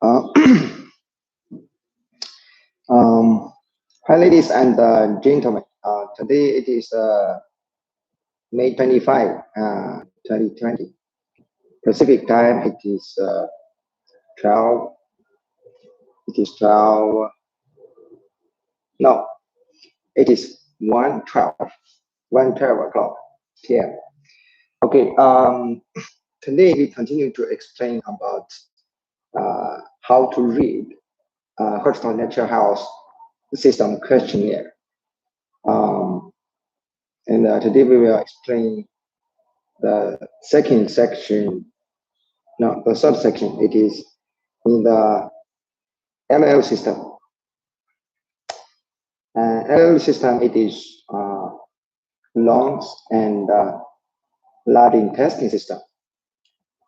Uh, Hi, ladies and gentlemen. Today it is May 25, 2020. Pacific time, it is 12. It is 12. No, it is 1:12. 1:12 o'clock p.m. Okay. Today we continue to explain about how to read Heshoutang Natural Health System Questionnaire. Um, and today we will explain the second section. No, the third section. It is in the LL system. LL system, it is lungs and large intestine system.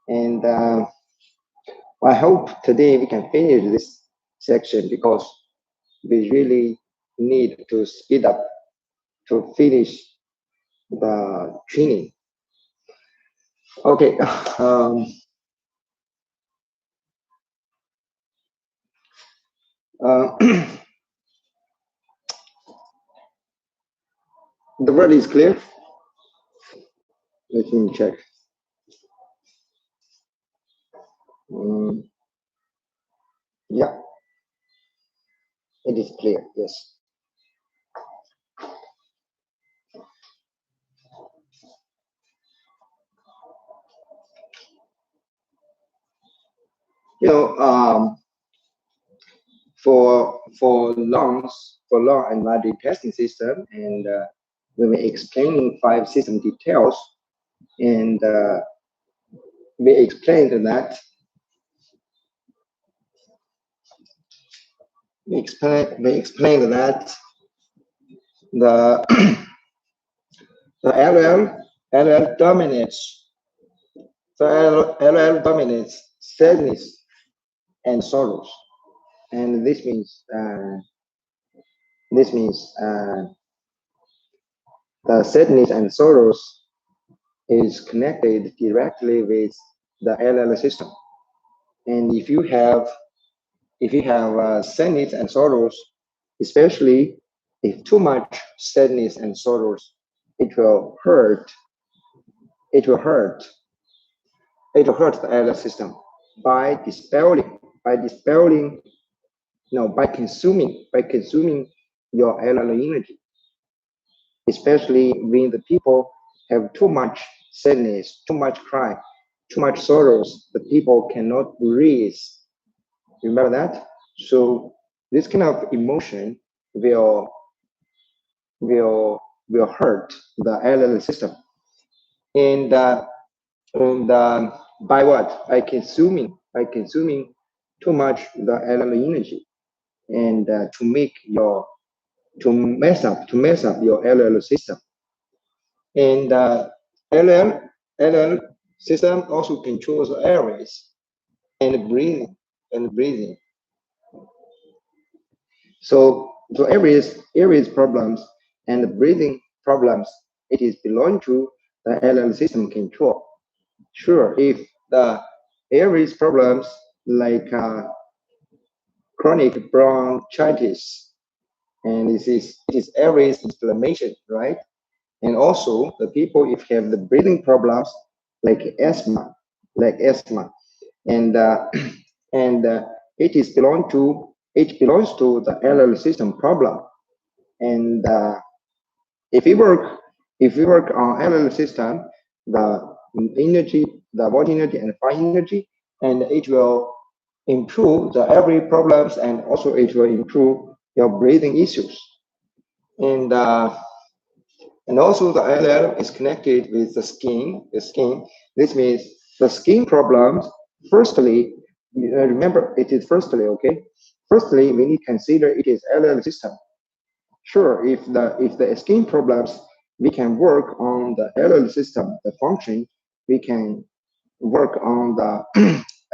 And I hope today we can finish this section because we really need to speed up to finish the training. Okay. The word is clear. Let me check. Yeah, it is clear. Yes. You know, for lungs, for lung and large intestine system, and we were explaining 5 system details, and we explained that we explained that the the LL dominates dominates sadness and sorrows, and this means the sadness and sorrows is connected directly with the LL system. And if you have sadness and sorrows, especially if too much sadness and sorrows, it will hurt. It will hurt. It will hurt the LL system by consuming your LL energy, especially when the people have too much sadness, too much cry, too much sorrows. The people cannot breathe. Remember that? So This kind of emotion will will will hurt the LL system. And by what? By consuming too much the LL energy, and to mess up your LL system. And LL system also controls the airways and breathing. So areas problems and breathing problems, it is belong to the LL system control. Sure, if the areas problems like chronic bronchitis, and it is areas inflammation, right? And also the people if have the breathing problems like asthma, and and it belongs to the LL system problem. And if we work if we work on LL system, the energy, the body energy and fire energy, and it will improve the every problems, and also it will improve your breathing issues. And also the LL is connected with the skin. This means the skin problems. Firstly, remember it is firstly, okay. Firstly, we need to consider it is LL system. Sure, if the skin problems, we can work on the LL system, the function. We can work on the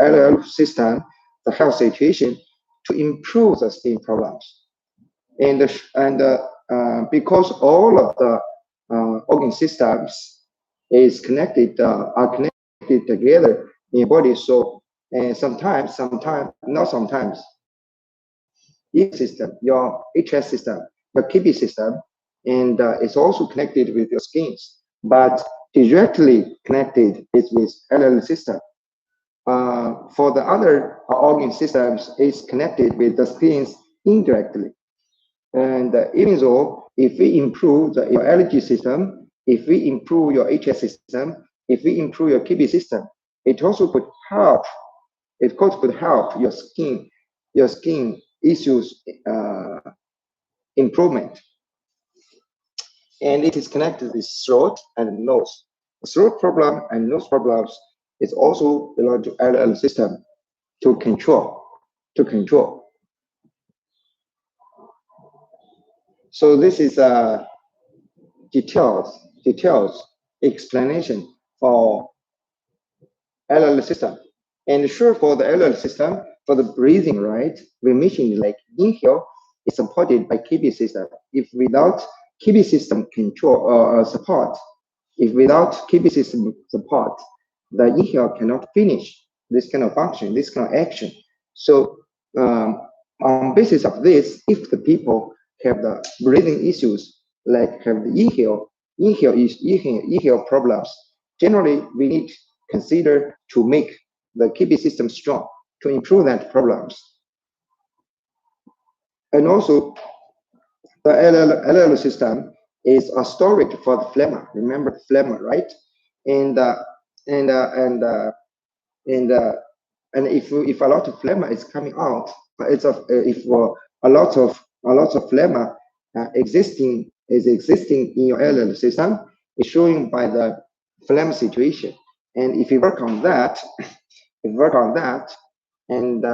LL system, the health situation, to improve the skin problems. And because all of the organ systems are connected together in your body. So and not sometimes, your system, your HS system, your kidney system, and it's also connected with your skins, but directly connected is with LL system. For the other organ systems, it's connected with the skins indirectly. And even though if we improve your allergy system, if we improve your HS system, if we improve your kidney system, it also could help. It could help your skin issues improvement. And it is connected with throat and nose. Throat problem and nose problems is also belong to LL system to control. To control. So this is details explanation for LL system. And sure, for the LL system, for the breathing, right? We mentioned like inhale is supported by kidney system. If without kidney system control support, if without kidney system support, the inhale cannot finish this kind of function, this kind of action. So on basis of this, if the people have the breathing issues, like have the inhale problems, generally we need consider to make the kidney system strong to improve that problems. And also the LL system is a storage for the phlegma. Remember phlegma, right? And uh, and uh, and uh, and uh, and if a lot of phlegma is coming out, it's of if a lot of phlegma existing in your LL system, is showing by the phlegm situation. And if you work on that, and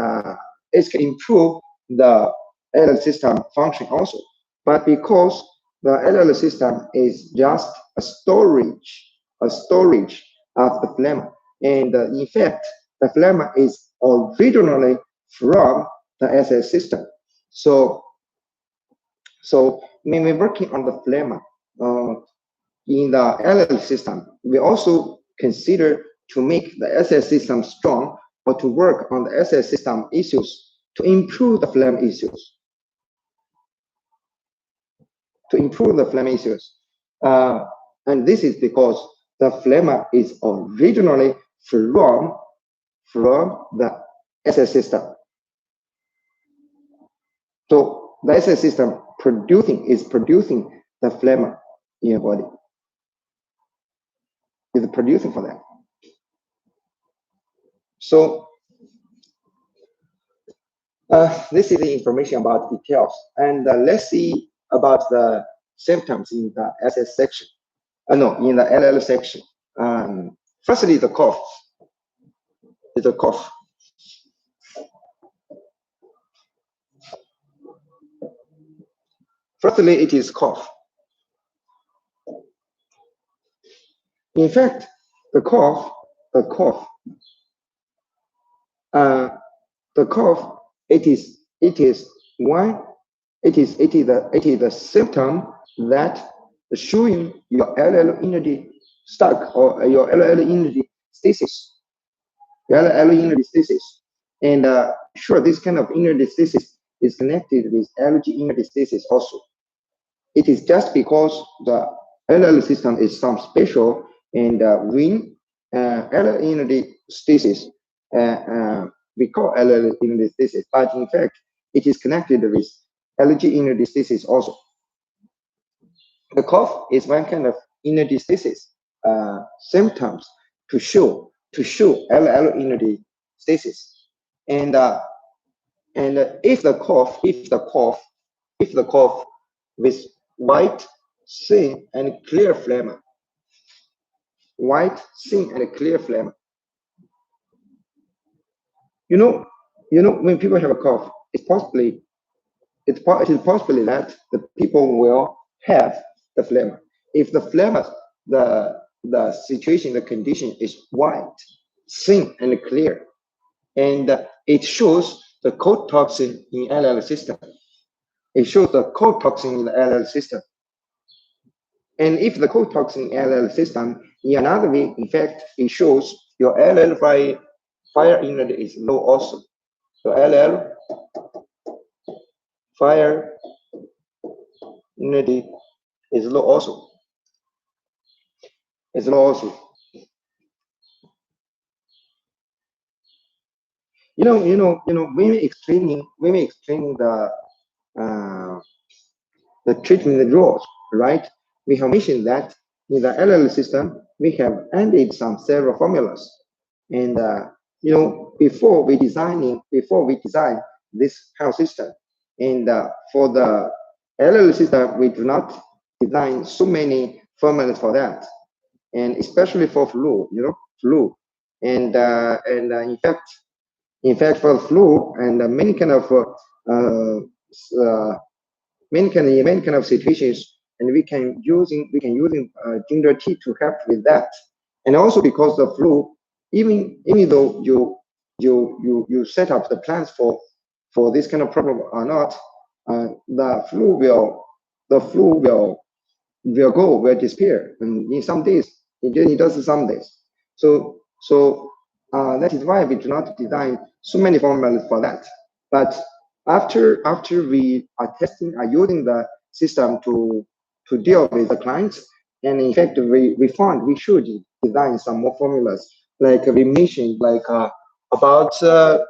it can improve the LL system function also. But because the LL system is just a storage of the phlegm, and in fact, the phlegm is originally from the SS system. So, so when we're working on the phlegm in the LL system, we also consider to make the SS system strong, or to work on the SS system issues to improve the phlegm issues. To improve the phlegm issues. And this is because the phlegm is originally from the SS system. So the SS system is producing the phlegm in your body. Is producing for that. So This is the information about details. And let's see about the symptoms in the SS section. No, in the LL section. Firstly, the cough. The cough. Firstly, it is cough. In fact, the cough, the cough, the cough, it is one, it is the symptom that showing your LL energy stuck or your LL energy stasis, your LL energy stasis, and sure, this kind of energy stasis is connected with allergy energy stasis also. It is just because the LL system is some special, and when LL energy stasis, we call LL energy stasis, but in fact, it is connected with allergy energy stasis also. The cough is one kind of energy stasis symptoms to show LL energy stasis, and if the cough with white, thin, and clear phlegm, white, thin, and clear phlegm. You know, when people have a cough, it is possibly that the people will have the phlegm. If the phlegm, the situation, the condition is white, thin, and clear, and it shows the cold toxin in LL system. It shows the cold toxin in the LL system. And if the cold toxin LL system, in another way, in fact, it shows your LL fire energy is low also. So LL fire energy is low also. It's low also. When we explaining the treatment rules, right? We have mentioned that in the LL system, we have added some several formulas. And before we design this health system, and for the LL system, we do not design so many formulas for that, and especially for flu, and in fact for flu and many kind of many kind of situations, and we can using ginger tea to help with that, and also because the flu, even though you set up the plans for this kind of problem or not, the flu will disappear in some days. It does some days. So that is why we do not design so many formulas for that. But after we are using the system to deal with the clients, and in fact we found we should design some more formulas, like we mentioned, like about the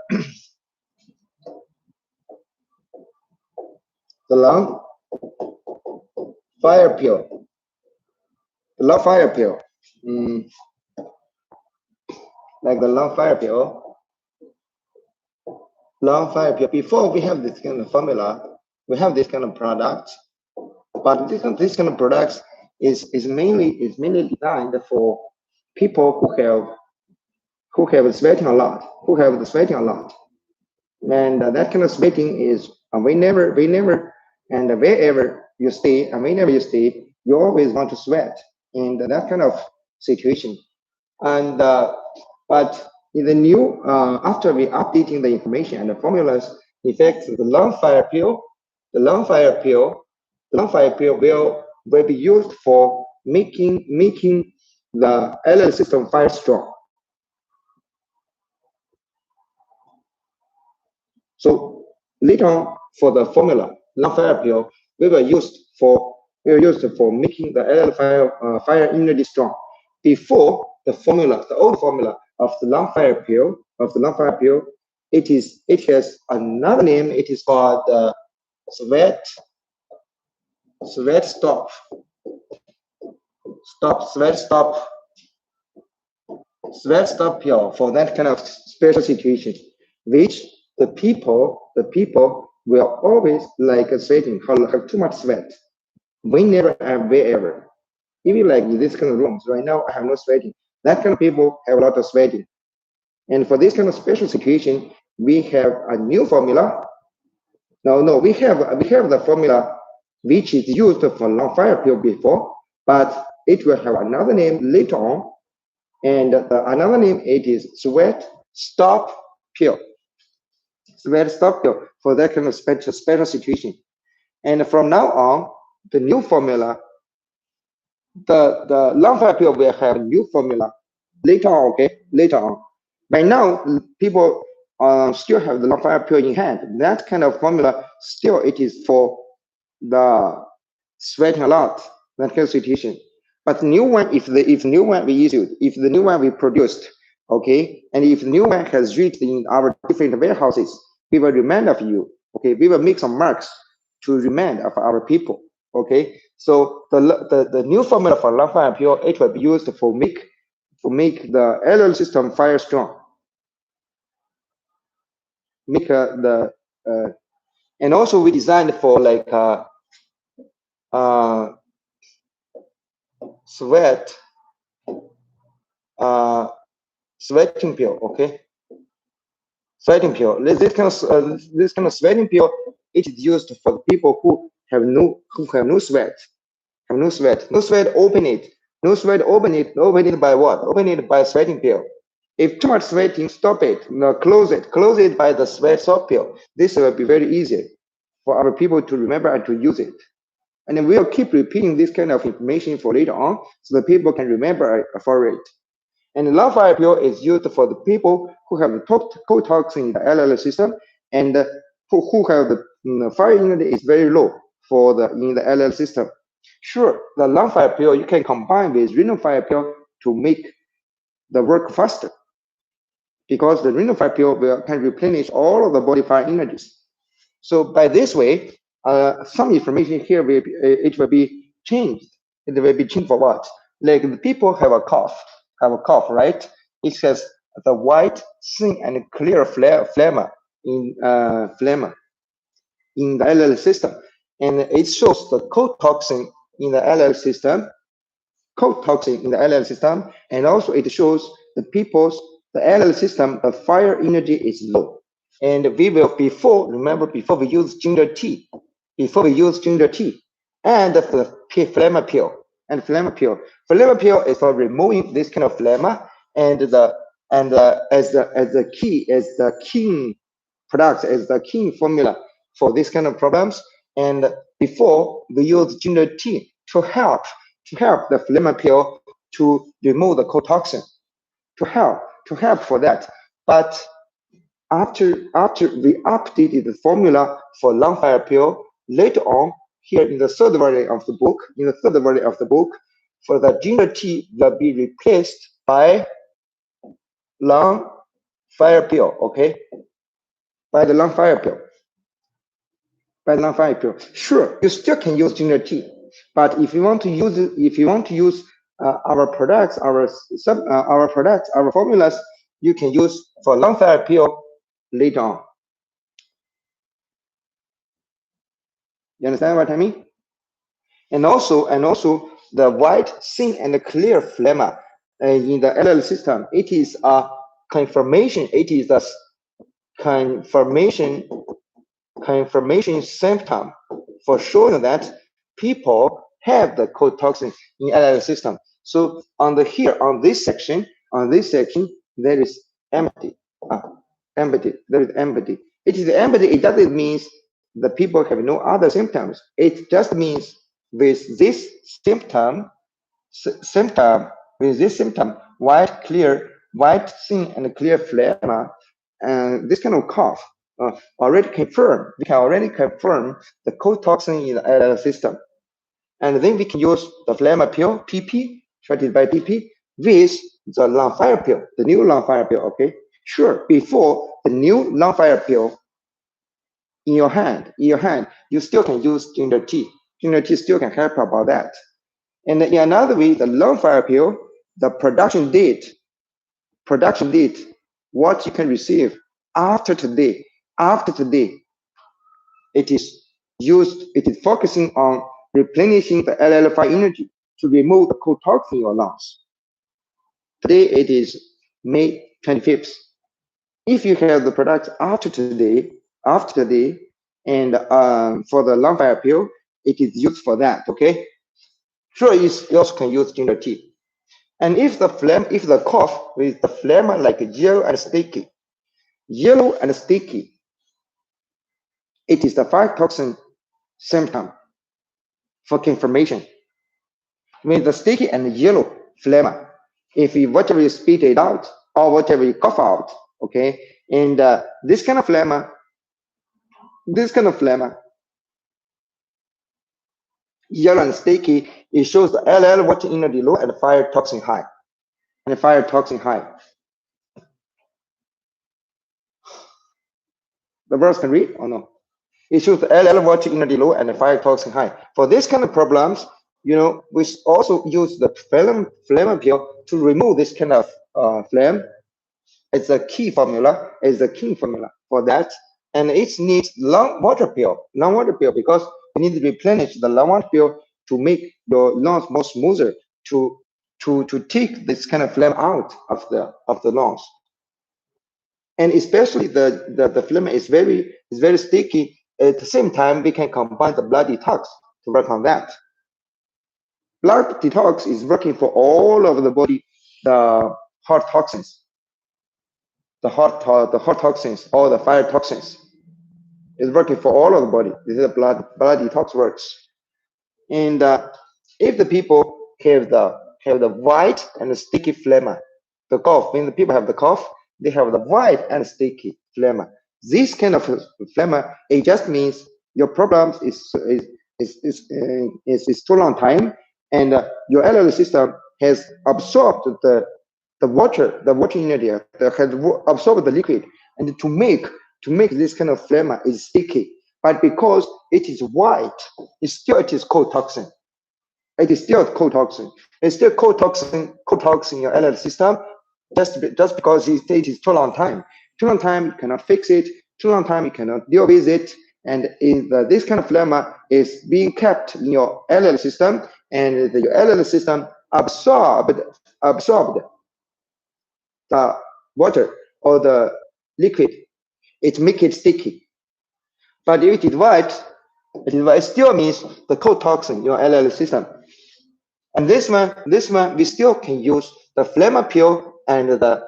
lung fire pill, like the lung fire pill. Before we have this kind of formula, we have this kind of product, but this kind of products is mainly designed for people who have sweating a lot, and that kind of sweating is whenever and wherever you stay, you always want to sweat in that kind of situation. And but in the new, after we updating the information and the formulas, in fact, the lung fire pill will be used for making the LL system fire strong. So later on, for the formula, lung fire pill, we were used for making the LL fire immunity strong. Before the old formula of the lung fire pill, it has another name. It is called sweat stop pill for that kind of special situation, which the people will always like sweating, have too much sweat. Whenever and wherever. Even like in this kind of rooms, right now I have no sweating. That kind of people have a lot of sweating. And for this kind of special situation, we have a new formula. No, we have the formula which is used for long fire pill before, but it will have another name later on, and another name it is sweat stop pill. Sweat stop pill for that kind of special situation. And from now on, the new formula, the long fire pill will have a new formula later on. Okay, later on. By now, people still have the long fire pill in hand. That kind of formula still it is for the sweating a lot, that kind of situation. But new one, if new one we issued, if the new one we produced, okay, and if the new one has reached in our different warehouses, we will remind of you. Okay, we will make some marks to remind of our people. Okay, so the new formula for long fire pill it will be used for make the LL system fire strong. Make the and also we designed for like uh, sweat uh, sweating pill. Okay, sweating pill. This kind of sweating pill it is used for the people who have no sweat, no sweat. Open it, no sweat. Open it. Open it by what? Open it by sweating pill. If too much sweating, stop it. No, close it. Close it by the sweat stop pill. This will be very easy for our people to remember and to use it. And then we'll keep repeating this kind of information for later on so that people can remember for it. And the long fire pill is used for the people who have the co-toxin in the LL system and who have the fire immunity is very low for the in the LL system. Sure, the long fire pill you can combine with renal fire pill to make the work faster because the renal fire pill can replenish all of the body fire energies. So by this way, some information here it will be changed. It will be changed for what? Like the people have a cough, right? It has the white, thin, and clear phlegma in the LL system, and it shows the co-toxin in the LL system, and also it shows the LL system, the fire energy is low. And we will before we use ginger tea, and the phlegma pill, phlegma pill is for removing this kind of phlegma, and as the king products as the king formula for this kind of problems. And before we use ginger tea to help the phlegma pill to remove the co-toxin, to help for that. But after we updated the formula for long fire pill later on, here in the third version of the book, for the ginger tea will be replaced by long fire pill. Okay, by the long fire pill. Sure, you still can use ginger tea, but if you want to use our products, our formulas, you can use for long fire pill later on. You understand what I mean? And also the white, thin, and clear phlegma in the LL system. It is a confirmation. It is a confirmation symptom for showing that people have the co-toxin in LL system. So on this section, there is empty. There is empty. It is empty. It doesn't mean the people have no other symptoms. It just means with this symptom, white, thin, and clear phlegma, and this kind of cough we can already confirm the co-toxin in the LL system. And then we can use the phlegma pill, PP, treated by PP, with the long fire pill, the new long fire pill. Okay, sure. Before the new long fire pill in your hand, you still can use ginger tea. Ginger tea still can help about that. And in another way, the long fire pill, the production date, what you can receive after today, after today, it is it is focusing on replenishing the LL5 energy to remove the cold toxin in your lungs. Today it is May 25th. If you have the product after today, and for the lung fire pill, it is used for that, okay? Sure, you also can use ginger tea. And if the cough with the phlegm like yellow and sticky, it is the fire toxin symptom for confirmation. With the sticky and yellow phlegm, if you whatever you spit it out or whatever you cough out, okay, and this kind of phlegm, yellow and sticky, it shows the LL water energy low and fire toxin high, The birds can read or no? It shows the LL water energy low and the fire toxin high. For this kind of problems, we also use the phlegm pill to remove this kind of phlegm. It's a key formula. For that, and it needs lung water pill because you need to replenish the lung water pill to make your lungs more smoother to take this kind of phlegm out of the lungs. And especially the phlegm is very sticky. At the same time, we can combine the blood detox to work on that. Blood detox is working for all over the body, the hot toxins, the hot toxins, or the fire toxins. It's working for all of the body. This is a blood detox works. And if the people have the white and the sticky phlegm, the cough, when the people have the cough, they have the white and sticky phlegm. This kind of phlegm, it just means your problem is too long time, and your LL system has absorbed the water energy, has absorbed the liquid, and to make this kind of phlegm is sticky. But because it is white, it is cold toxin. It is still cold toxin. It's still cold toxin in your LL system, just because it is too long time. Too long time, you cannot fix it. Too long time, you cannot deal with it. And this kind of phlegm is being kept in your LL system, and your LL system absorbed the water or the liquid. It make it sticky. But if it is white, it still means the cold toxin in your LL system. And this one, we still can use the phlegm pill and the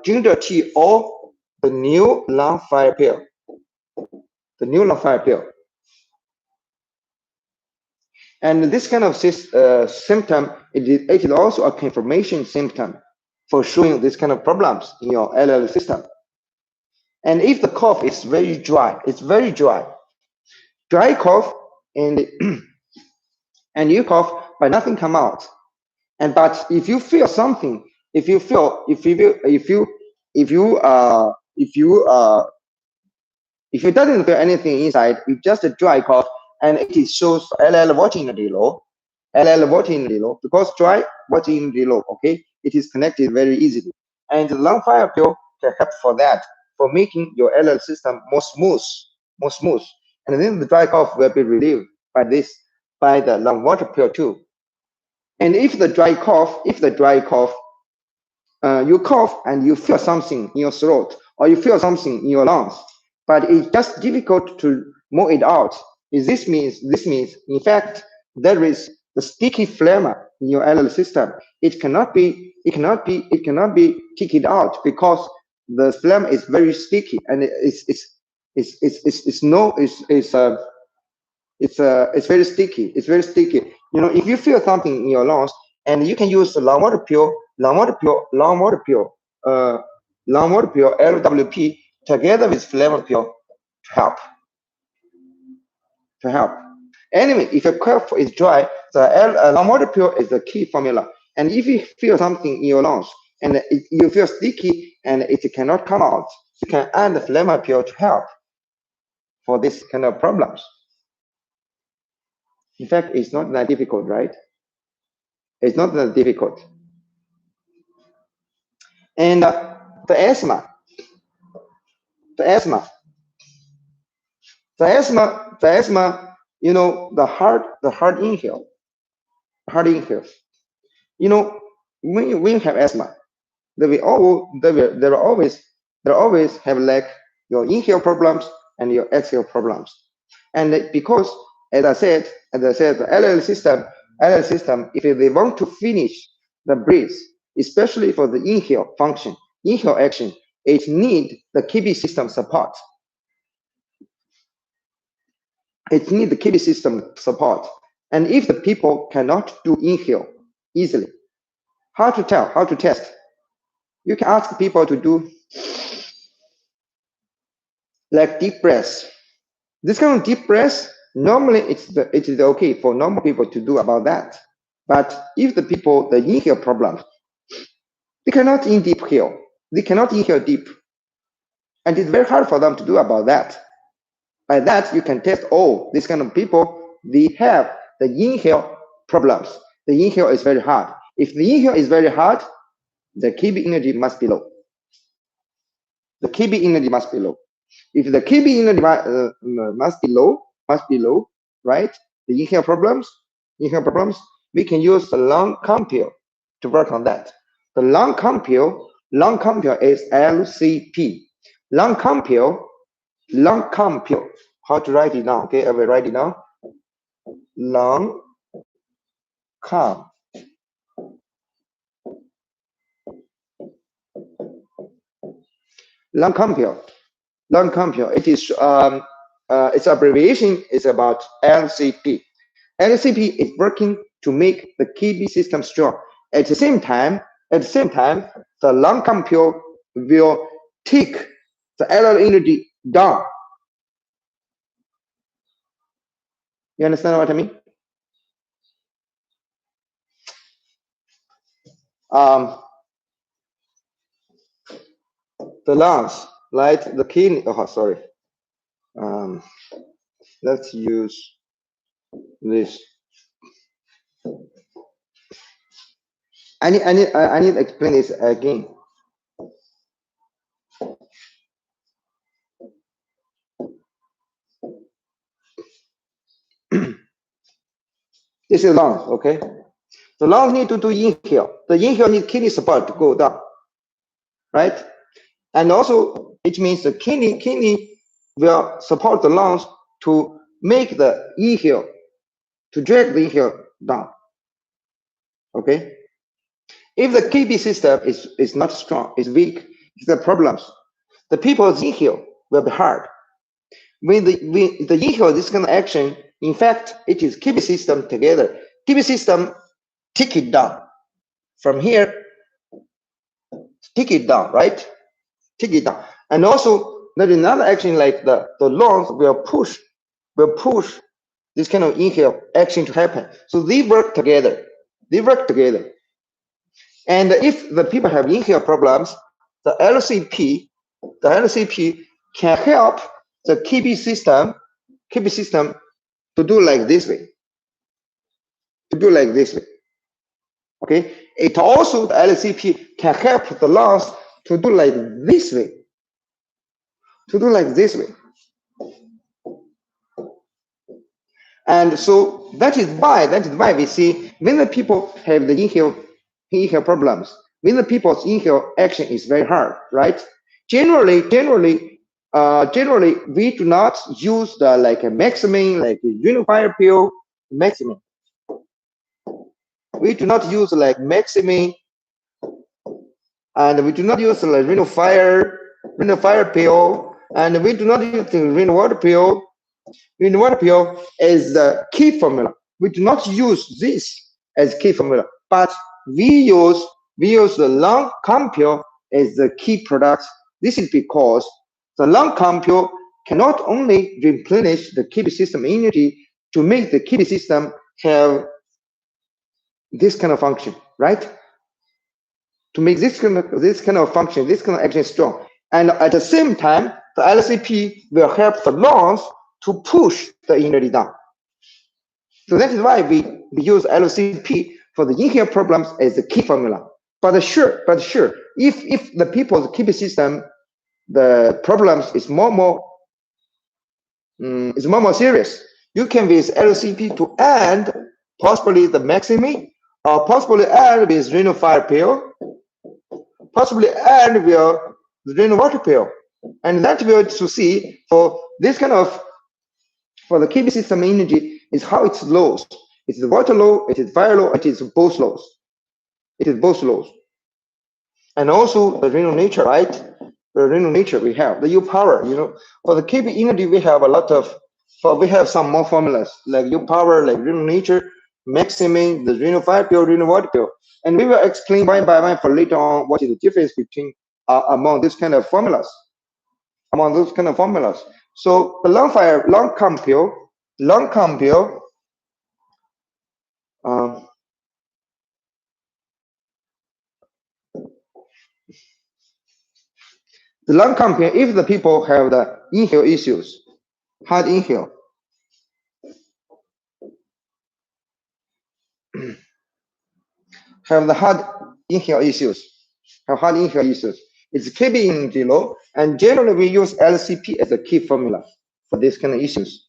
ginger tea or the new lung fire pill. And this kind of symptom, it is also a confirmation symptom for showing this kind of problems in your LL system. And if the cough is very dry, dry cough, and and you cough but nothing come out, but if you feel something, if you doesn't feel anything inside, you just a dry cough, and it shows LL water energy low, because dry water energy low, okay, it is connected very easily, and the lung fire pill can help for that, for making your LL system more smooth, and then the dry cough will be relieved by the lung water pill too. And if the dry cough, you cough and you feel something in your throat or you feel something in your lungs, but it's just difficult to move it out. This means, in fact, there is the sticky phlegm in your LL system. It cannot be taken out because the phlegm is very sticky, and it's very sticky. It's very sticky. If you feel something in your lungs, and you can use the lung water pill, LWP, together with phlegm pill to help. Anyway, if your cough is dry, the lung water pill is the key formula. And if you feel something in your lungs and you feel sticky and it cannot come out, you can add the phlegm pill to help for this kind of problems. In fact, it's not that difficult, right? It's not that difficult. And the asthma. The asthma, you know, the hard inhale. You know, when you have asthma, there will always have like your inhale problems and your exhale problems. And because, the LL system, if they want to finish the breath, especially for the inhale action, it need the kidney system support. It need the kidney system support. And if the people cannot do inhale easily, how to tell? How to test? You can ask people to do like deep breaths. This kind of deep breath, normally it is okay for normal people to do about that. But if the inhale problems, they cannot inhale. They cannot inhale deep. And it's very hard for them to do about that. By that, you can test, oh, this kind of people, they have the inhale problems. The inhale is very hard. If the inhale is very hard, the kidney energy must be low. The kidney energy must be low. If the kidney energy must be low, right? The inhale problems, we can use the long compile to work on that. The long compile is LCP. Long compile. How to write it down? Okay, I will write it down. Long compile. It is its abbreviation is about LCP. LCP is working to make the kidney system strong. At the same time, the long compile will take the LL energy down. You understand what I mean? The lungs, right? The kidney. Oh, sorry. Let's use this. I need to explain this again. This is lungs, okay? The lungs need to do inhale. The inhale needs kidney support to go down, right? And also, it means the kidney will support the lungs to make the inhale, to drag the inhale down, okay? If the kidney system is not strong, is weak, the problems, the people's inhale will be hard. When the inhale, this kind of action, in fact, it is kidney system together. Kidney system take it down. From here, take it down, right? Take it down. And also, there is another action like the lungs will push this kind of inhale action to happen. So they work together. And if the people have inhale problems, the LCP can help the kidney system to do like this way. Okay. It also, the LCP can help the lungs to do like this way. And so that is why we see when the people have the inhale problems, when the people's inhale action is very hard, right? Generally, we do not use the like a maximum, like a unifier pill maximum. We do not use like maximum, and we do not use the Rhinofire pill, and we do not use the Rhinowater pill. Rhinowater pill is the key formula. We do not use this as key formula, but we use the long compile as the key product. This is because the long compile cannot only replenish the kidney system energy to make the kidney system have this kind of function, right? To make this kind of function, this kind of action strong. And at the same time, the LCP will help the lungs to push the energy down. So that is why we use LCP for the inhale problems as the key formula. But sure, if the people's kidney system, the problems is more It's more serious. You can use LCP to add possibly the maximum, or possibly add with renal fire pill, possibly add with the renal water pill. And that will to see for this kind of, for the kidney system energy is how it's lows. It is water low, it is fire low, it is both lows. It is both lows. And also the renal nature, right? The renal nature we have, the U power, for the kidney energy, we have a lot of, we have some more formulas, like U power, like renal nature, maximum, the renal fire pill, renal water pill. And we will explain one by one for later on what is the difference between among this kind of formulas, among those kind of formulas. So the long comp pill, um, the long comp pill, if the people have the inhale issues, hard inhale, have the hard inhale issues, it's kidney energy low, and generally we use LCP as a key formula for this kind of issues.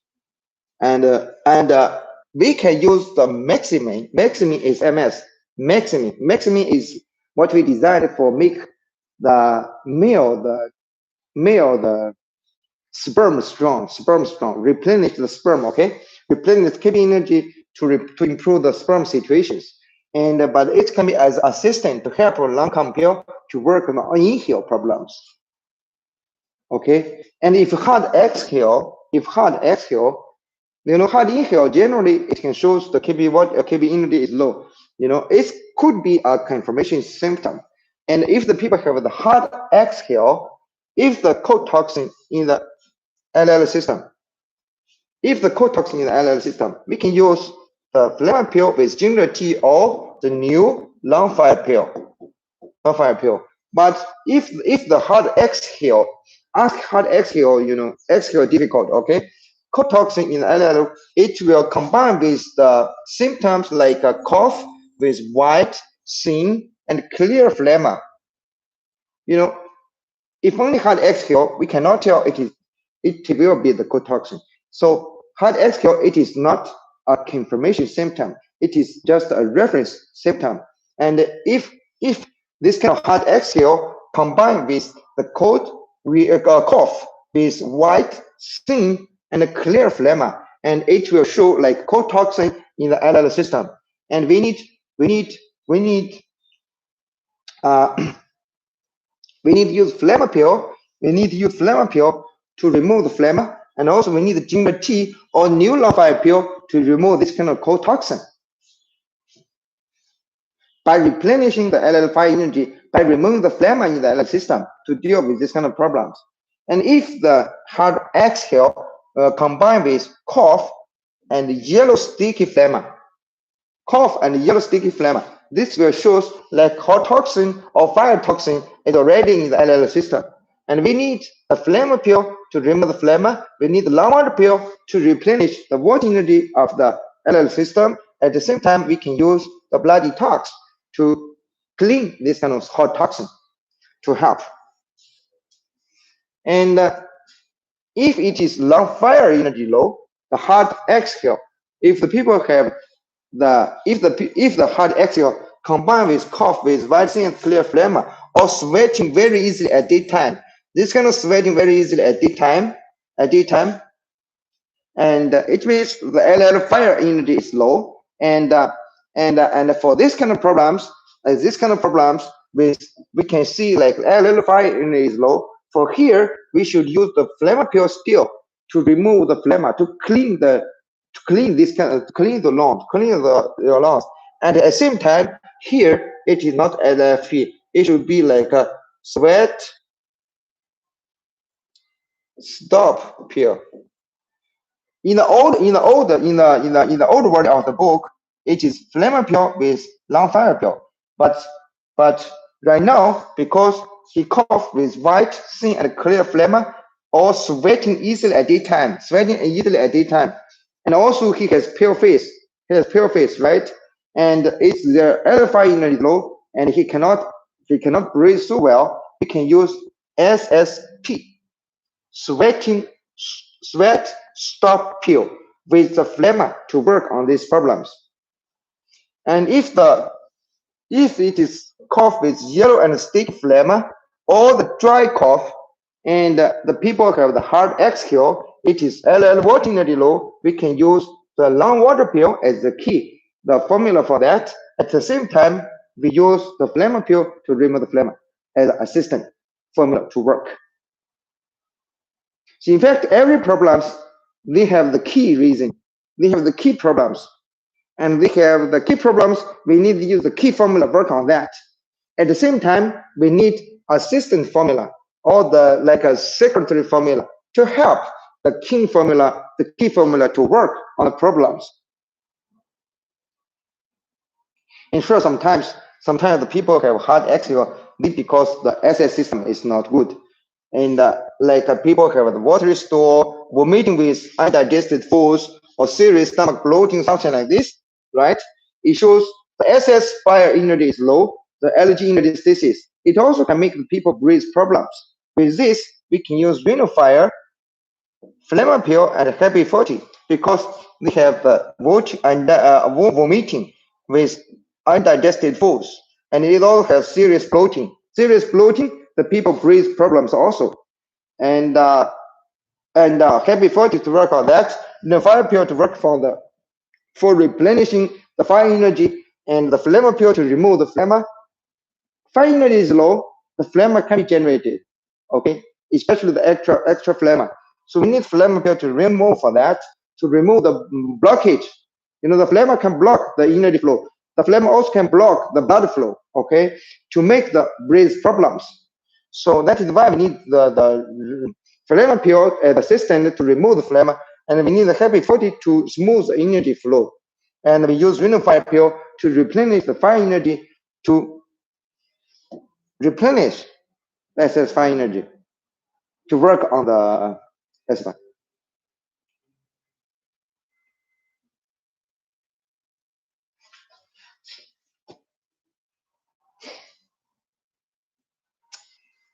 And we can use the maximum. Maximum is MS. Maximum is what we designed for make the male the sperm strong, replenish the sperm, okay? Replenish kidney energy to improve the sperm situations. And but it can be as assistant to help lung compare to work on inhale problems. Okay, and if hard exhale, hard inhale generally it can show the kidney energy is low. It could be a confirmation symptom. And if the people have the hard exhale, if the co-toxin in the LL system, we can use the phlegm pill with ginger tea or the new long fire pill. But if the hard exhale, exhale difficult, okay? Co-toxin in LL, it will combine with the symptoms like a cough with white, thin, and clear phlegm. If only hard exhale, we cannot tell it will be the co-toxin. So hard exhale, it is not a confirmation symptom. It is just a reference symptom. And if this kind of hard exhale combined with the cough with white, thin, and a clear phlegm, and it will show like co-toxin in the LL system. And we need to use phlegm pill. To remove the phlegm, and also we need the ginger tea or new long fire pill to remove this kind of co-toxin. By replenishing the LL5 energy, by removing the phlegm in the LL system to deal with this kind of problems. And if the hard exhale combined with cough and yellow sticky phlegm, this will show like hot toxin or fire toxin is already in the LL system. And we need a phlegm pill to remove the phlegm. We need the long water pill to replenish the water energy of the LL system. At the same time, we can use the blood detox to clean this kind of hot toxin to help. And if it is long fire energy low, the hard exhale, if the people have if the hard exhale combined with cough with white and clear phlegm or sweating very easily at daytime, this kind of sweating very easily at daytime, and it means the LL fire energy is low, and for this kind of problems, we can see like LL fire energy is low. For here, we should use the phlegm pill still to remove the phlegm, to clean the lungs. And at the same time, here it is not LFP. It should be like a sweat stop pill. In the old version of the book, it is phlegm pill with long fire pill. But right now, because he coughed with white, thin, and clear phlegm, or sweating easily at daytime, and also he has pale face. Right? And it's the alpha energy low, and he cannot breathe so well. We can use SSP, sweating sweat stop pill with the phlegma to work on these problems. And if it is cough with yellow and sticky phlegma, or the dry cough, and the people have the hard exhale, it is LL voltage low, we can use the lung water pill as the key, the formula for that. At the same time, we use the phlegma pill to remove the phlegma as assistant formula to work. So in fact, every problems, they have the key reason. They have the key problems. And we have the key problems, we need to use the key formula work on that. At the same time, we need assistant formula or the like a secondary formula to help the key formula to work on the problems. And sure, sometimes the people have hard exhale because the SS system is not good. And people have the watery stool, vomiting with undigested foods, or serious stomach bloating, something like this, right? It shows the SS fire energy is low, the allergy energy is disease. It also can make the people breathe problems. With this, we can use renal fire, phlegma pill, and happy 40 because they have vomiting with undigested foods, and it all has serious bloating. Serious bloating, the people breathe problems also. And happy 40 to work on that. The fire pill to work for replenishing the fire energy, and the phlegma pill to remove the phlegma. Fire energy is low, the phlegma can be generated, okay, especially the extra phlegma. So we need phlegma pill to remove for that, to remove the blockage. The phlegma can block the energy flow. The phlegma also can block the blood flow, okay, to make the breathe problems. So that is why we need the phlegma pill as assistant to remove the phlegma, and we need the happy 40 to smooth the energy flow. And we use renal fire pill to replenish the fire energy, to replenish the excess fire energy, to work on the SFI.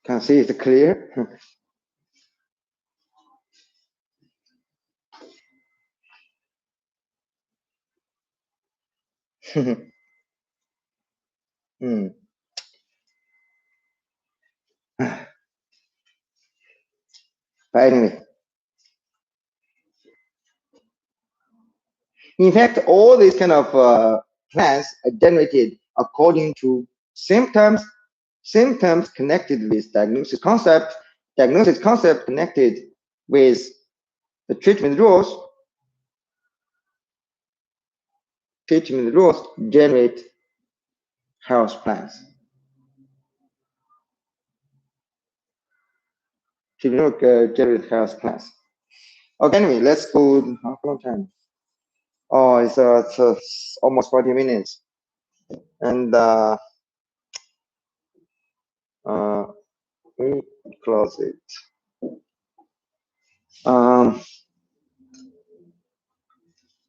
Can see it clear? Hmm. But anyway, in fact, all these kind of plans are generated according to symptoms connected with diagnosis concept connected with the treatment rules generate health plans. Generate health plans. Okay, anyway, let's go. How long time? Oh, it's almost 40 minutes. And we close it.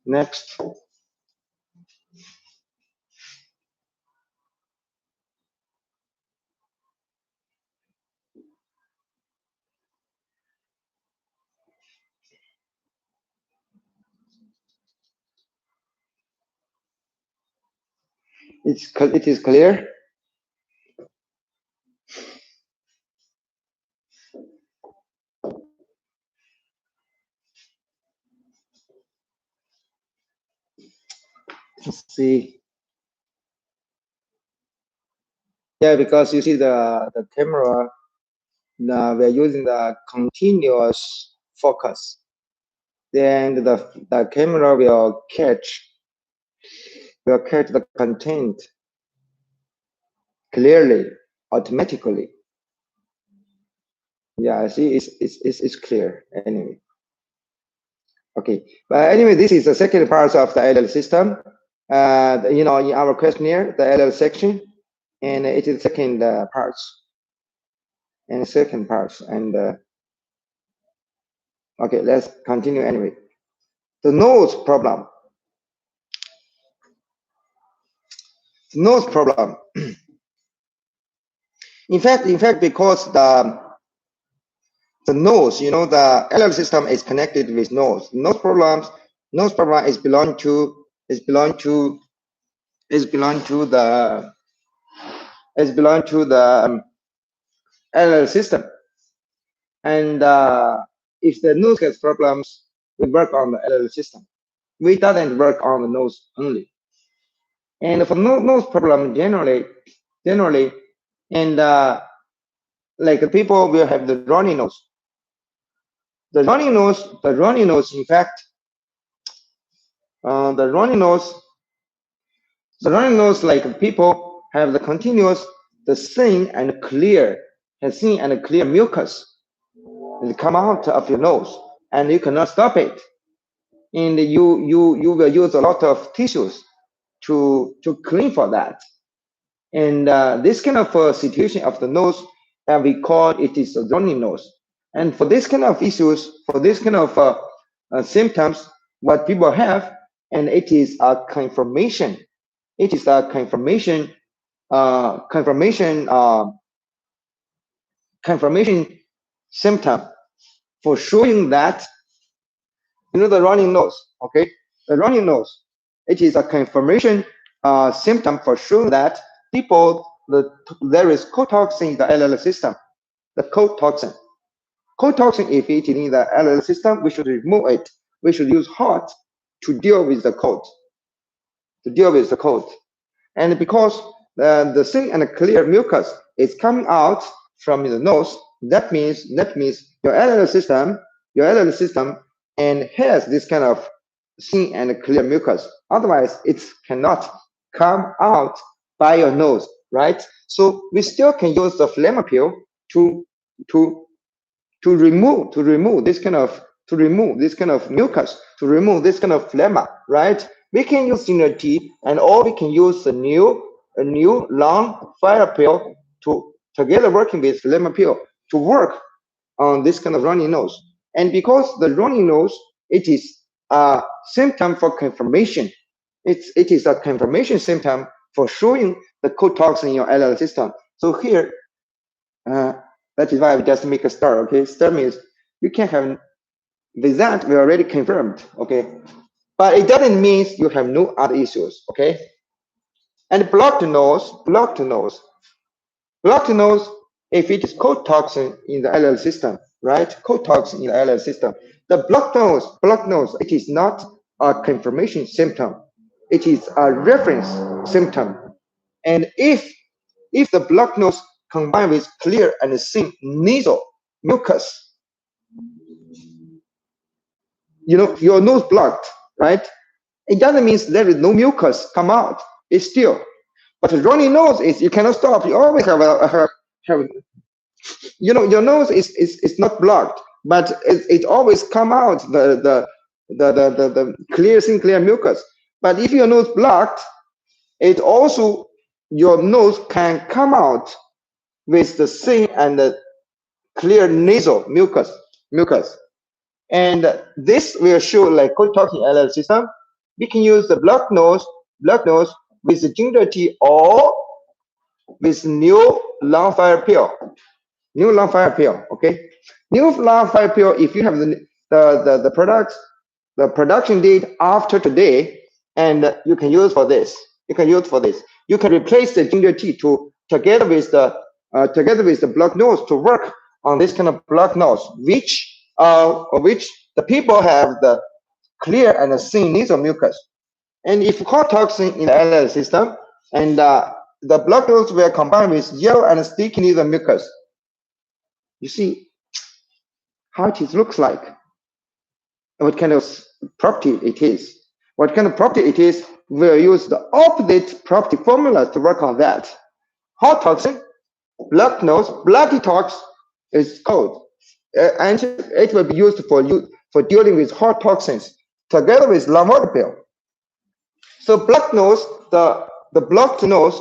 Next. It is clear. Let's see. Yeah, because you see the camera, we're using the continuous focus. Then the camera will catch the content clearly, automatically. Yeah, see, it's clear anyway. Okay, but anyway, this is the second part of the LL system. In our questionnaire, the LL section, and it is second parts. And second parts, and okay, let's continue anyway. The nose problem. The nose problem. In fact, because the nose, you know, the LL system is connected with nose. Nose problem is belong to the LL system. And if the nose has problems, we work on the LL system. We doesn't work on the nose only. And for nose problem generally, and like people will have the runny nose. The runny nose, in fact, the runny nose, like people have the continuous, the thin and clear mucus and come out of your nose, and you cannot stop it. And you will use a lot of tissues to clean for that. And this kind of situation of the nose, we call it is a runny nose. And for this kind of issues, for this kind of symptoms, what people have, and it is a confirmation. It is a confirmation symptom for showing that, you know, the running nose. Okay, the running nose. It is a confirmation symptom for showing that there is cotoxin in the LL system. The cotoxin. Cotoxin, if it is in the LL system, we should remove it. We should use hot to deal with the coat. And because the thin and clear mucus is coming out from the nose, that means your LL system and has this kind of thin and clear mucus. Otherwise, it cannot come out by your nose, right? So we still can use the phlegm pill to remove this kind of mucus, to remove this kind of phlegma, right? We can use synergy, and or we can use a new long fire pill to together working with phlegm pill to work on this kind of runny nose. And because the runny nose, it is a symptom for confirmation. It is a confirmation symptom for showing the cotoxin in your LL system. So here, that is why we just make a star. Okay, star means you can have, with that we already confirmed. Okay, but it doesn't mean you have no other issues. Okay, and blocked nose, if it is cotoxin in the LL system, right? Cotoxin in the LL system. The blocked nose, it is not a confirmation symptom. It is a reference symptom. And if the blocked nose combined with clear and thin nasal mucus, you know, your nose blocked, right? It doesn't mean there is no mucus come out. It's still, but a runny nose is you cannot stop. You always have you know, your nose is not blocked, but it always come out the clear mucus. But if your nose blocked, it also, your nose can come out with the thin and the clear nasal mucus. And this will show like cotoxin LL system. We can use the blocked nose with the ginger tea or with new long fire pill. Okay, new long fire pill. If you have the products, the production date after today, and you can use for this. You can replace the ginger tea together with the blocked nose to work on this kind of blocked nose, which the people have the clear and the thin nasal mucus. And if cotoxin in the LL system, and the blocked nose will combine with yellow and sticky nasal mucus. You see how it looks like, what kind of property it is. We'll use the opposite property formula to work on that. Hot toxin, blocked nose, blood detox is cold, and it will be used for dealing with hot toxins together with lamotriptyl. So blocked nose, the blocked nose,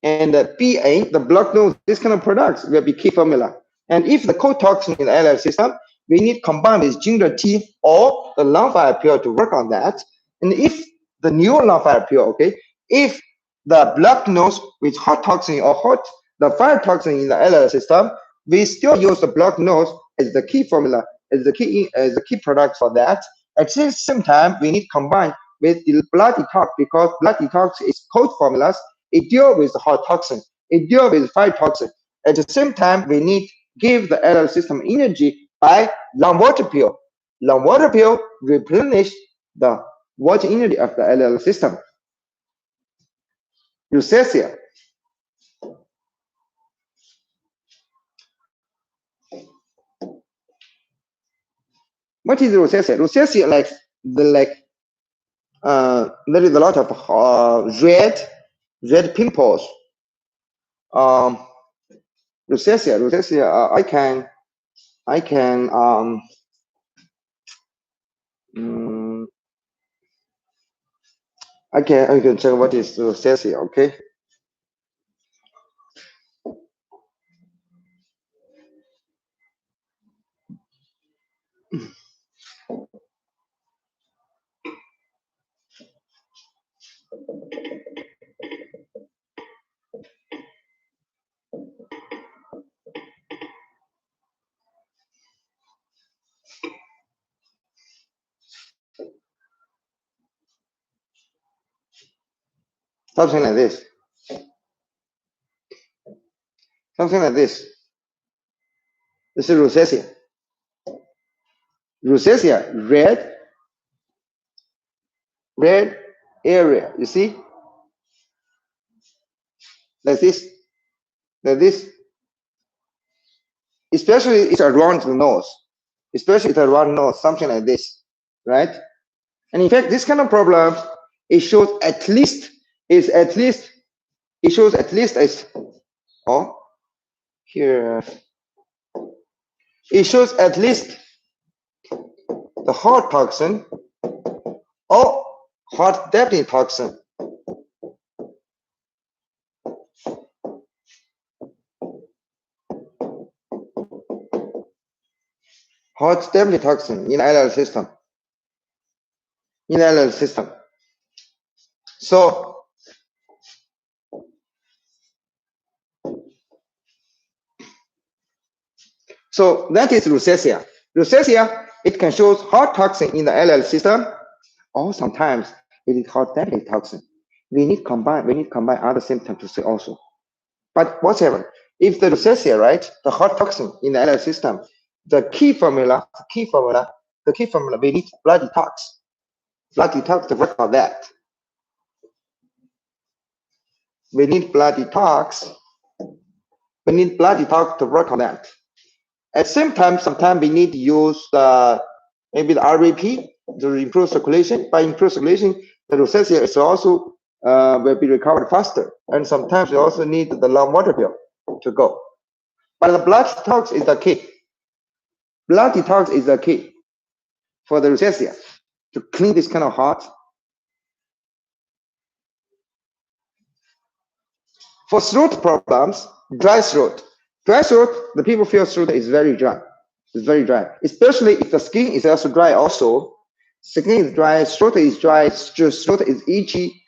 and the BA, the blocked nose, this kind of products will be key formula. And if the cotoxin in the LL system, we need combine with ginger tea or the long fire pill to work on that. And if the new long fire pill, okay, if the blocked nose with hot toxin or the fire toxin in the LL system, we still use the blocked nose as the key formula, as the key product for that. At the same time, we need combine with the blood detox because blood detox is cold formulas. It deals with hot toxin. It deals with fire toxin. At the same time, we need give the LL system energy by long water pill. Long water pill replenish the water energy of the LL system. Rosacea. What is rosacea? Rosacea there is a lot of red pimples. Um, rosacea. I can mm, I can check what is rosacea. Okay. Something like this. Something like this. This is rosacea. Rosacea, red area. You see, like this, like this. Especially it's around the nose. Especially it's around the nose, something like this, right? And in fact, this kind of problem, it shows at least it shows at least as here it shows at least the hot toxin or hot definite toxin. Hot definite toxin in LL system. So that is rosacea. Rosacea, it can show hot toxin in the LL system, or sometimes it is hot definite toxin. We need combine other symptoms to see also. But whatever, if the rosacea, right, the hot toxin in the LL system, the key formula, we need blood detox. Blood detox to work on that. We need blood detox. We need blood detox to work on that. At the same time, sometimes we need to use maybe the RVP to improve circulation. By improve circulation, the rosacea is also will be recovered faster. And sometimes we also need the long water pill to go. But the blood detox is the key. Blood detox is the key for the rosacea to clean this kind of heart. For throat problems, dry throat. Dry throat, the people feel throat is very dry. It's very dry, especially if the skin is also dry. Also, skin is dry, throat is dry, throat is itchy,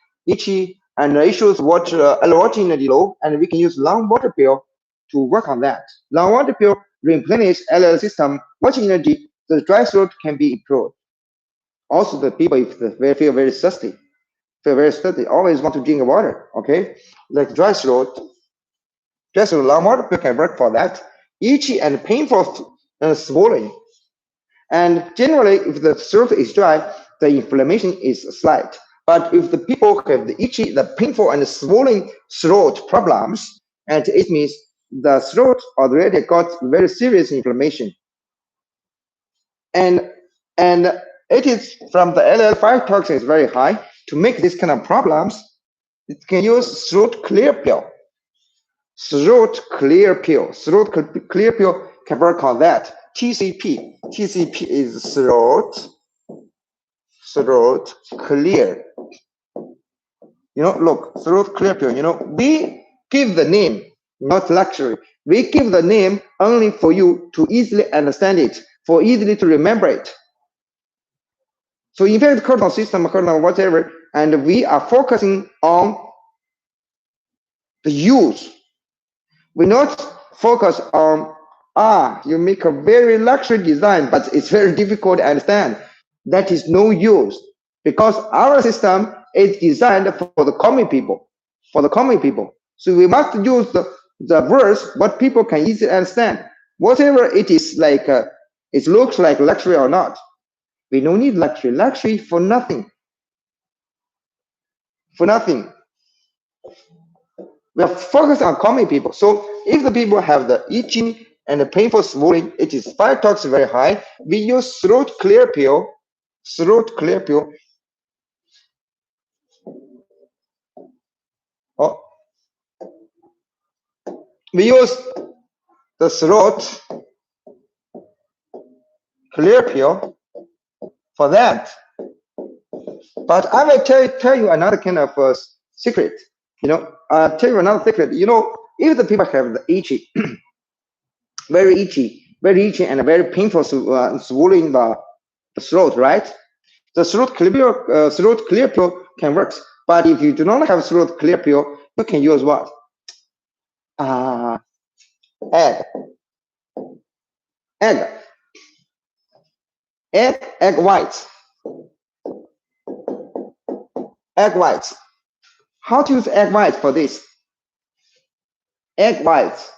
and the issues water energy low, and we can use long water pill to work on that. Long water pill replenish LL system water energy. The dry throat can be improved. Also, the people if they feel very thirsty, always want to drink water. Okay, like dry throat, long water pill can work for that. Itchy and painful swelling. And generally, if the throat is dry, the inflammation is slight. But if the people have the itchy, the painful, and swollen throat problems, and it means the throat already got very serious inflammation. And it is from the LL5 toxin is very high. To make this kind of problems, it can use throat clear pill. Throat clear pill can work on that. TCP is throat clear. Look, throat clear pill. We give the name, not luxury. We give the name only for you to easily understand it, for easily to remember it. So in fact, cardinal system, cardinal whatever, and we are focusing on the use. We not focus on You make a very luxury design, but it's very difficult to understand. That is no use because our system is designed for the common people, for the common people. So we must use the words what people can easily understand. Whatever it is like, it looks like luxury or not. We don't need luxury. Luxury for nothing. For nothing. We are focused on common people. So if the people have the itching and the painful swelling, it is phytox very high. We use throat clear pill. Throat clear pill. Oh, we use the throat clear pill for that. But I will tell you another kind of secret. I'll tell you another secret. If the people have the itchy, very itchy and very painful swelling the throat, right? The throat clear pill can work. But if you do not have throat clear pill, you can use what? Egg. Egg whites. Egg whites. How to use egg whites for this? Egg whites.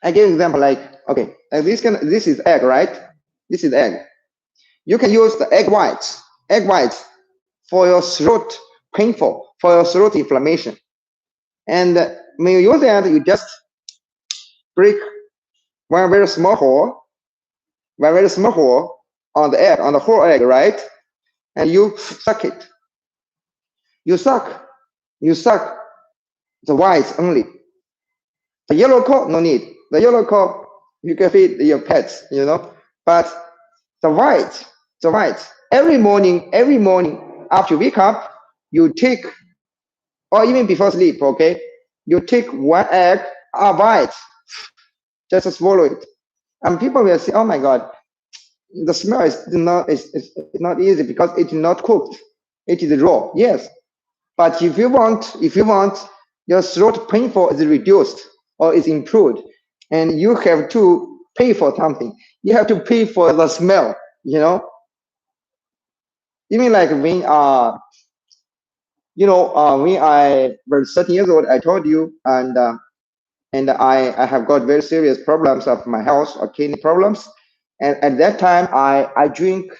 I give an example like, okay, this is egg, right? This is egg. You can use the egg whites for your throat painful, for your throat inflammation. And when you use that, you just break one very small hole on the egg, on the whole egg, right? And you suck it. You suck the whites only. The yellow core, no need. The yellow core, you can feed your pets, But the white, every morning, after you wake up, you take, or even before sleep, okay? You take one egg, white, just swallow it. And people will say, oh my God, the smell is not easy because it's not cooked. It is raw, yes. But if you want your throat painful is reduced or is improved, and you have to pay for something. You have to pay for the smell, Even like when when I was 13 years old, I told you, and I have got very serious problems of my health or kidney problems, and at that time I drink.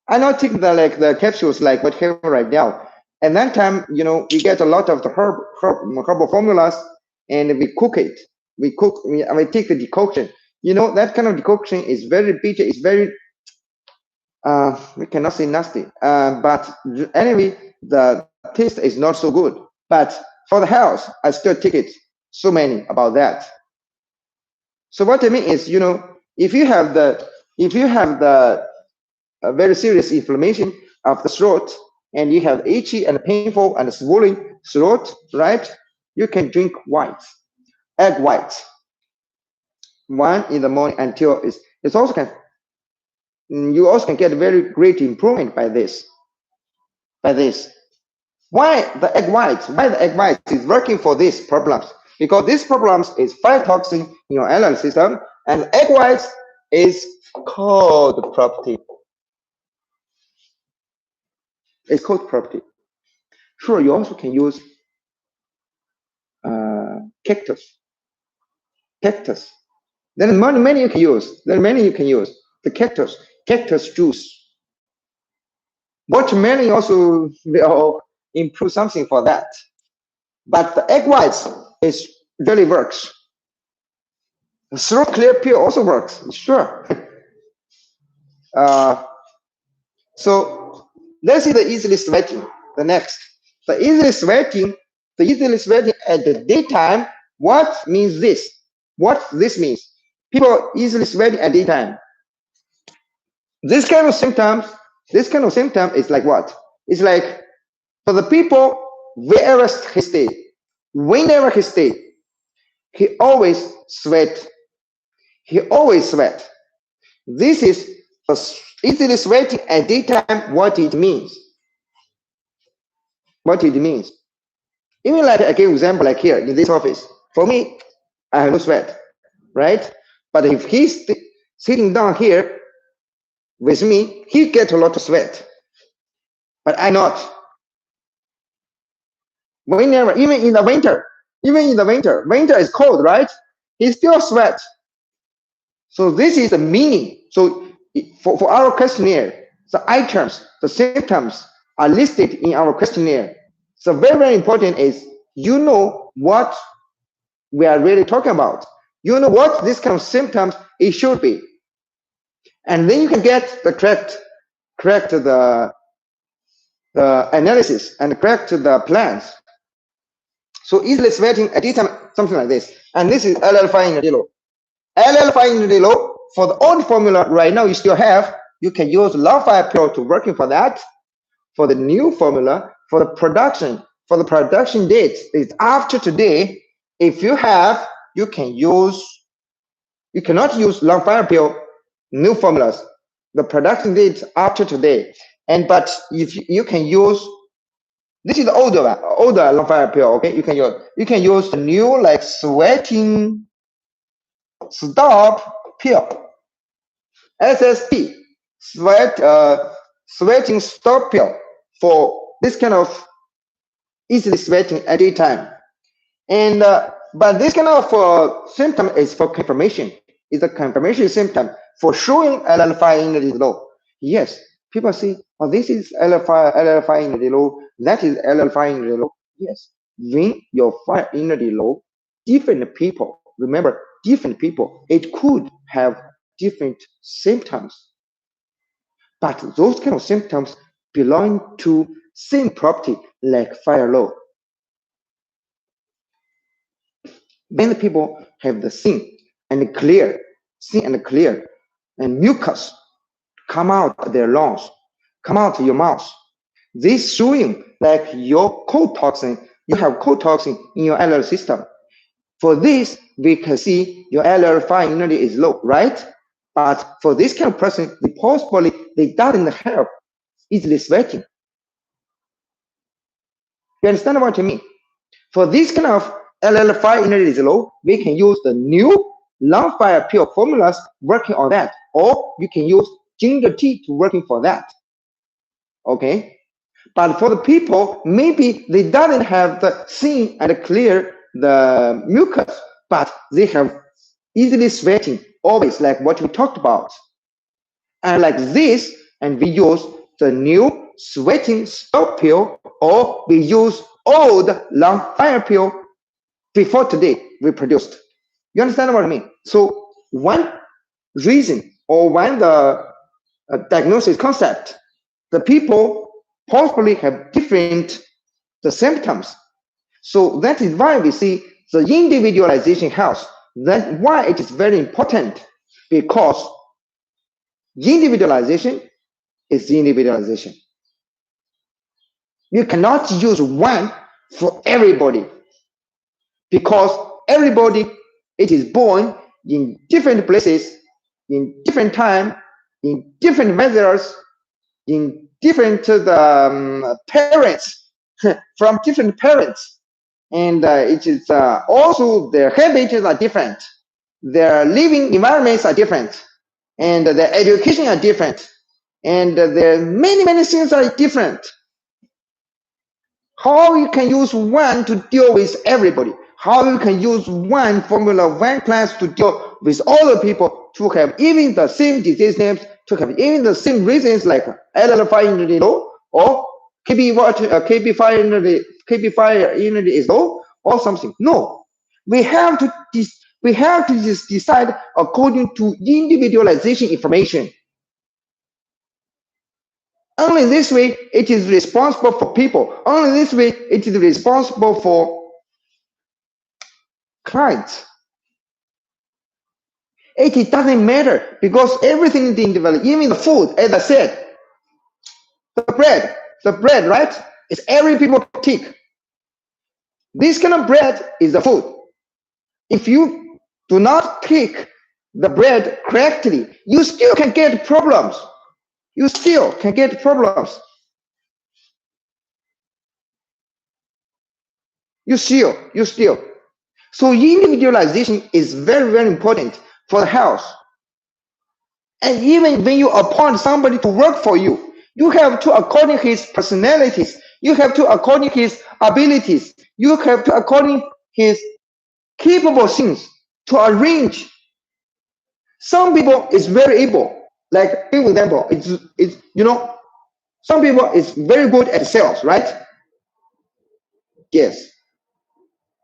I not take the capsules like what have right now. At that time, we get a lot of the herbal formulas, and we cook it. We take the decoction. That kind of decoction is very bitter. It's very we cannot say nasty. But anyway, the taste is not so good. But for the health, I still take it. So many about that. So what I mean is, if you have the very serious inflammation of the throat, and you have itchy and painful and swollen throat, right? You can drink egg whites, one in the morning until it's also can. You also can get very great improvement by this. Why the egg whites? Why the egg whites is working for these problems? Because these problems is phytoxin in your allergy system, and egg whites is cold property. It's cold property. Sure, you also can use cactus. There are many you can use. The cactus juice. Watermelon also will improve something for that. But the egg whites really works. The throat clear pill also works, sure. So let's see the easily sweating. The next, the easily sweating at the daytime. What means this? What this means? People easily sweating at daytime. This kind of symptom is like what? It's like for the people wherever whenever he stay, he always sweat. This is easily sweating at daytime. What it means? Even like I give example like here in this office. For me, I have no sweat, right? But if he's sitting down here with me, he gets a lot of sweat. But I not. Whenever, even in the winter, winter is cold, right? He still sweat. So this is the meaning. So for our questionnaire, the items, the symptoms are listed in our questionnaire. So very, very important is you know what we are really talking about. You know what this kind of symptoms it should be. And then you can get the correct the analysis and correct the plans. So easily sweating at this time, something like this. And this is LL5 in the low. LL5 in the low, for the old formula right now you still have, you can use long fire pill to working for that. For the new formula, for the production date is after today. If you have, you cannot use long fire pill, new formulas. The production date after today. But if you can use, this is the older long fire pill, okay? You can use the new like sweating stop pill, SSP, sweating stop pill for this kind of easily sweating at any time. And but this kind of symptom is for confirmation. Is a confirmation symptom for showing LL5 energy low. Yes, people see, oh, this is LL5 energy low. That is LL5 energy low. Yes, when your fire energy low, different people. Remember, different people. It could have different symptoms, but those kind of symptoms belong to same property like fire low. When the people have the thin and clear, and mucus come out of their lungs, come out of your mouth, this showing like your cold toxin, you have cold toxin in your LL system. For this, we can see your LL5 immunity is low, right? But for this kind of person, possibly they doesn't have easily sweating. You understand what I mean? For this kind of LL5 energy is low, we can use the new long fire pill formulas working on that, or you can use ginger tea to working for that. Okay, but for the people, maybe they doesn't have the thin and clear the mucus, but they have easily sweating always, like what we talked about. And like this, and we use the new sweating stop pill, or we use old long fire pill before today we produced. You understand what I mean? So one reason or one the diagnosis concept, the people possibly have different the symptoms. So that is why we see the individualization helps. That's why it is very important, because individualization is individualization. You cannot use one for everybody, because everybody it is born in different places, in different time, in different methods, in different parents, from different parents, and it is also their habits are different, their living environments are different, and their education are different, and their many things are different. How you can use one to deal with everybody? How you can use one formula, one class to deal with all the people to have even the same disease names, to have even the same reasons like LL5 immunity low, or KB5 immunity is low, or something? No, we have to just decide according to individualization information. Only this way it is responsible for people. Only this way it is responsible for clients. It doesn't matter, because everything is individual, even the food, as I said, the bread, right? It's every people tick. This kind of bread is the food. If you do not tick the bread correctly, you still can get problems. You still can get problems. You still. So individualization is very, very important for the health. And even when you appoint somebody to work for you, you have to according his personalities, you have to according his abilities, you have to according his capable things to arrange. Some people is very able, like for example, it's some people is very good at sales, right? Yes,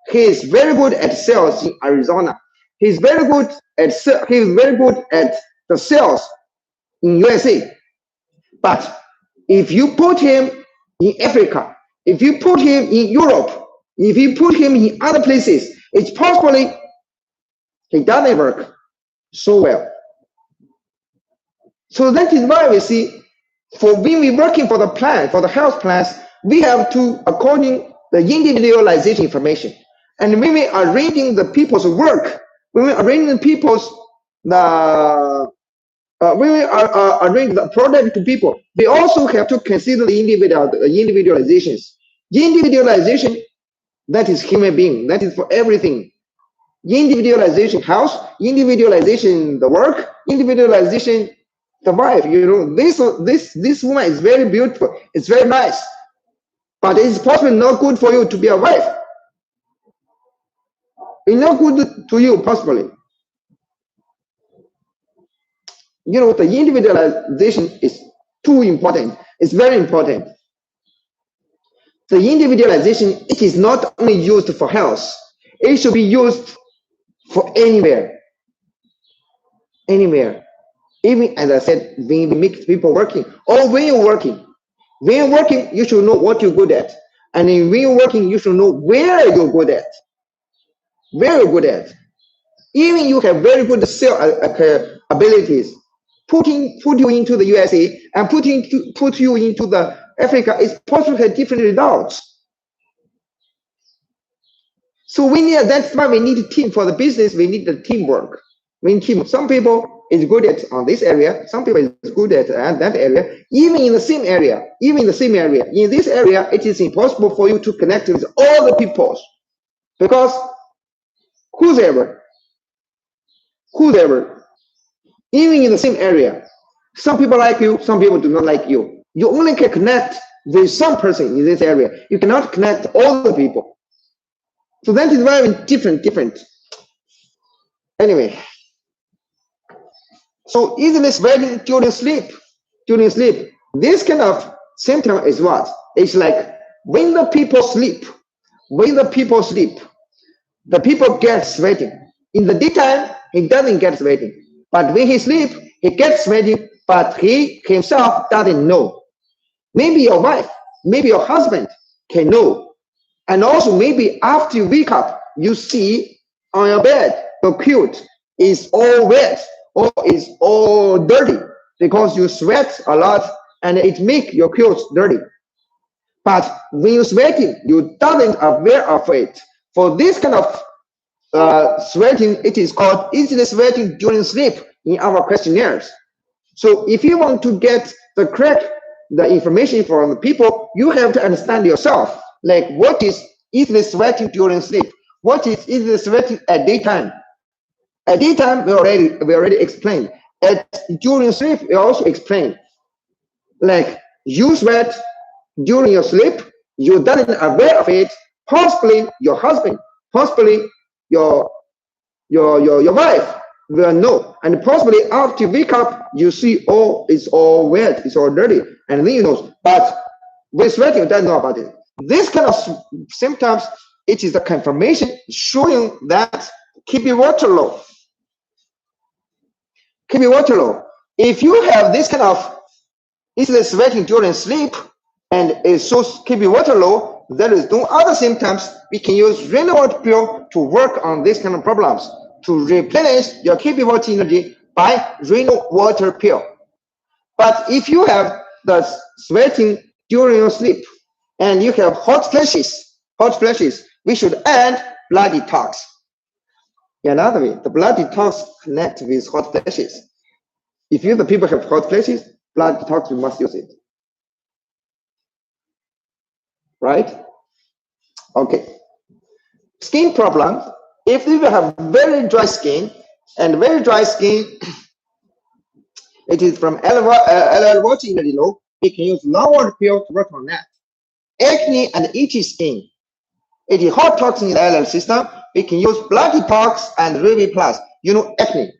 he is very good at sales in Arizona. He's very good at he's very good at the sales in USA. But if you put him in Africa, if you put him in Europe, if you put him in other places, it's possibly he doesn't work so well. So that is why we see, for when we're working for the plan, for the health plans, we have to according the individualization information. And when we are reading the people's work, when we are reading the people's the when we are arranging the product to people, we also have to consider the individualizations. Individualization, that is human being, that is for everything. Individualization house, individualization the work, individualization the wife. This woman is very beautiful, it's very nice, but it's possibly not good for you to be a wife. It's not good to you possibly. The individualization is too important. It's very important. The individualization, it is not only used for health. It should be used for anywhere. Anywhere. Even as I said, when we make people working, or when you're working. When you're working, you should know what you're good at. And when you're working, you should know where you're good at. Where you're good at. Even you have very good sales abilities. Put you into the USA and put you into the Africa is possible to have different results. So that's why we need a team for the business. We need the teamwork. We need team. Some people is good at on this area. Some people is good at that area. Even in the same area. In this area, it is impossible for you to connect with all the people, because whoever, even in the same area, some people like you, some people do not like you. You only can connect with some person in this area. You cannot connect all the people. So that is very different. Anyway, so easily sweating during sleep. This kind of symptom is what? It's like when the people sleep, the people get sweating. In the daytime, he doesn't get sweating. But when he sleep, he gets sweating, but he himself doesn't know. Maybe your wife, maybe your husband can know. And also maybe after you wake up, you see on your bed, your quilt is all wet or is all dirty because you sweat a lot and it makes your quilt dirty. But when you're sweating, you doesn't aware of it. For this kind of sweating, it is called easily sweating during sleep in our questionnaires. So if you want to get the information from the people, you have to understand yourself, like what is easily sweating during sleep, what is easily sweating at daytime. At daytime, we already explained. During sleep, we also explained, like you sweat during your sleep, you doesn't aware of it, possibly your husband, possibly your wife will know, and possibly after you wake up, you see, oh, it's all wet, it's all dirty, and then you know. But with sweating, you don't know about it. This kind of symptoms, it is a confirmation showing that keep your water low. Keep your water low. If you have this kind of easily sweating during sleep and it shows keep your water low, there is no other symptoms. We can use rainwater pill to work on this kind of problems, to replenish your keep your water energy by rainwater pill. But if you have the sweating during your sleep and you have hot flashes, we should add blood detox. Another way, the blood detox connects with hot flashes. If the people have hot flashes, blood detox, you must use it. Right? Okay. Skin problem. If you have very dry skin, and very dry skin, it is from LL below, we can use lower pill to work on that. Acne and itchy skin, it is hot toxin in the LL system. We can use blood detox and Ruby Plus. You know acne,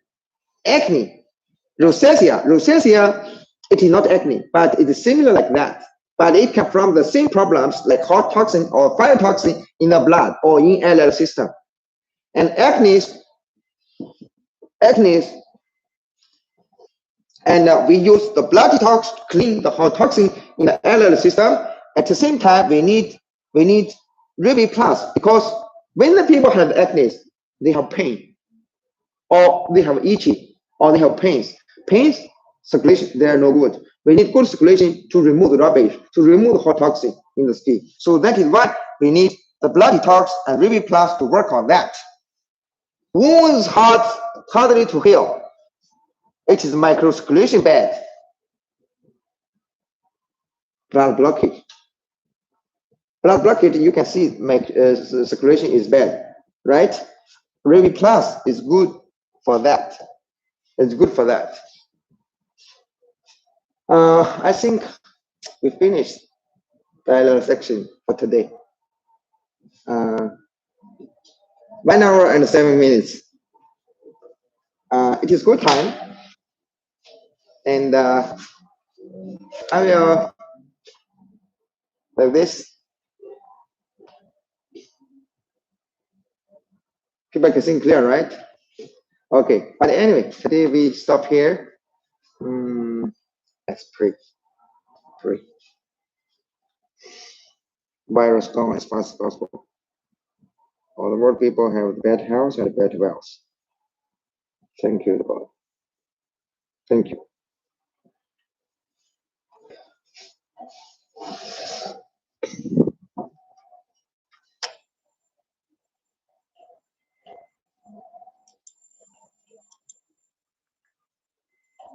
rosacea, it is not acne, but it is similar like that. But it comes from the same problems like hot toxin or fire toxin in the blood or in LL system. And acne, and we use the blood detox to clean the hot toxin in the LL system. At the same time, we need Ruby Plus, because when the people have acne, they have pain, or they have itchy, or they have pains. Pains, circulation, they are no good. We need good circulation to remove the rubbish, to remove the hot toxin in the skin. So that is why we need the blood detox and Ruby Plus to work on that. Wounds hardly to heal. It is microcirculation bad. Blood blockage. Blood blockage, you can see circulation is bad, right? Ruby Plus is good for that. It's good for that. I think we finished the dialogue section for today. 1 hour and 7 minutes. It is good time, and I will like this. People can see clear, right? Okay, but anyway, today we stop here. Let's pray. Virus gone as fast as possible. All the world people have bad health and bad wealth. Thank you, Lord. Thank you.